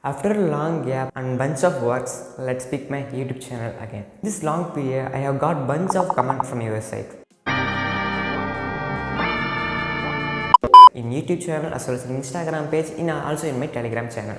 After a long gap and bunch of works, let's pick my YouTube channel again. This long period, I have got bunch of comments from your side. In YouTube channel as well as in Instagram page, also in my Telegram channel.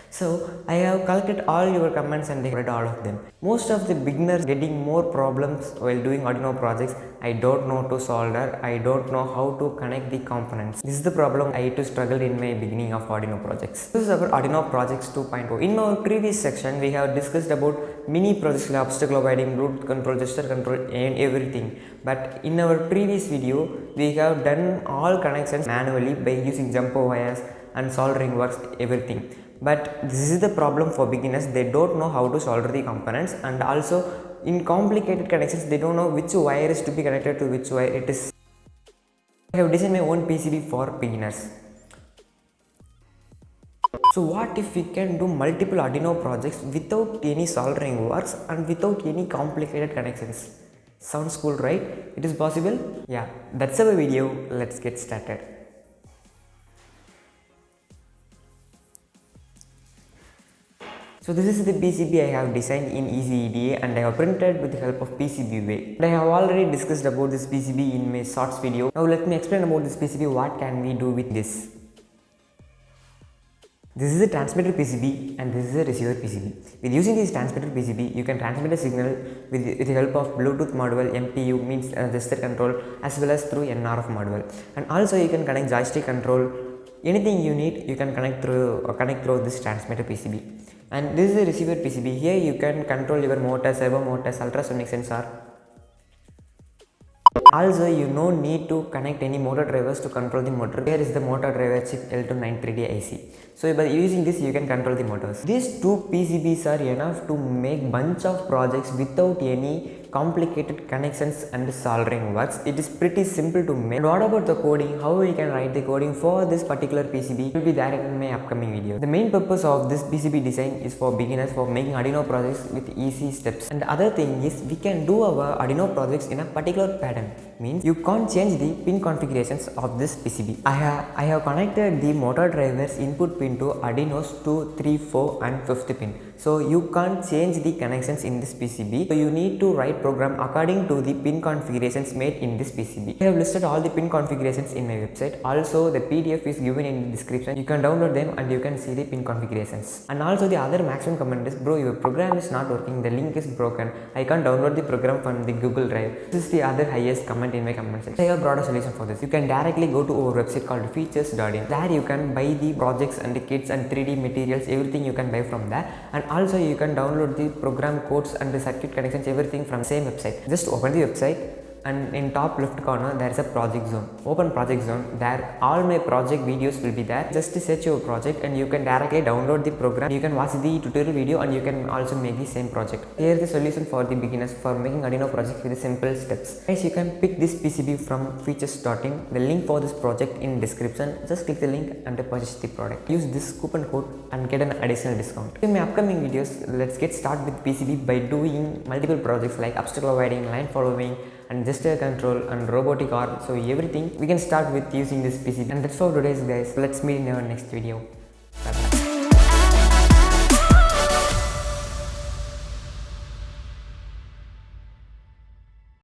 So I have collected all your comments and read all of them. Most of the beginners getting more problems while doing Arduino projects. I don't know to solder, I don't know how to connect the components. This is the problem I used to struggle in my beginning of Arduino projects. This is our Arduino projects 2.0. In our previous section, we have discussed about mini projects like 𝗔𝗿𝗂𝗶𝗶, root control, gesture control and everything. But in our previous video, we have done all connections manually by using jumper wires and soldering works, everything. But this is the problem for beginners. They don't know how to solder the components, and also in complicated connections they don't know which wire is to be connected to which wire it is. I have designed my own PCB for beginners. So what if we can do multiple Arduino projects without any soldering works and without any complicated connections? Sounds cool, right? It is possible? Yeah, that's our video. Let's get started. So this is the PCB I have designed in EasyEDA and I have printed with the help of PCB. I have already discussed about this PCB in my shorts video. Now let me explain about this PCB. What can we do with this? This is a transmitter PCB and this is a receiver PCB. With using this transmitter PCB, you can transmit a signal with the help of Bluetooth module, MPU means gesture control, as well as through NRF module. And also you can connect joystick control. Anything you need, you can connect through this transmitter PCB. And this is a receiver PCB. Here you can control your motor, servo motors, ultrasonic sensor. Also, you no need to connect any motor drivers to control the motor. Here is the motor driver chip L293D IC. So by using this, you can control the motors. These two PCBs are enough to make bunch of projects without any complicated connections and soldering works. It is pretty simple to make. And what about the coding? How we can write the coding for this particular PCB will be there in my upcoming video. The main purpose of this PCB design is for beginners for making Arduino projects with easy steps. And the other thing is we can do our Arduino projects in a particular pattern. Means you can't change the pin configurations of this PCB. I have connected the motor drivers input pin to Arduino's 2, 3, 4 and 5th pin. So you can't change the connections in this PCB. So you need to write program according to the pin configurations made in this PCB. I have listed all the pin configurations in my website. Also the PDF is given in the description. You can download them and you can see the pin configurations. And also the other maximum comment is, bro, your program is not working, the link is broken, I can't download the program from the Google Drive. This is the other highest comment in my comment section. I have brought a solution for this. You can directly go to our website called features.in. There you can buy the projects and the kits and 3D materials, everything you can buy from there. And also you can download the program codes and the circuit connections, everything from same website. Just open the website and in top left corner there is a project zone. Open project zone. There all my project videos will be there. Just search your project and you can directly download the program. You can watch the tutorial video and you can also make the same project. Here is the solution for the beginners for making Arduino projects with simple steps. Guys, you can pick this PCB from features.in. The link for this project in description. Just click the link and purchase the product. Use this coupon code and get an additional discount. In my upcoming videos, let's get started with PCB by doing multiple projects like obstacle avoiding, line following and gesture control and robotic arm. So everything we can start with using this PCB. And that's for today's guys. Let's meet in our next video. Bye bye.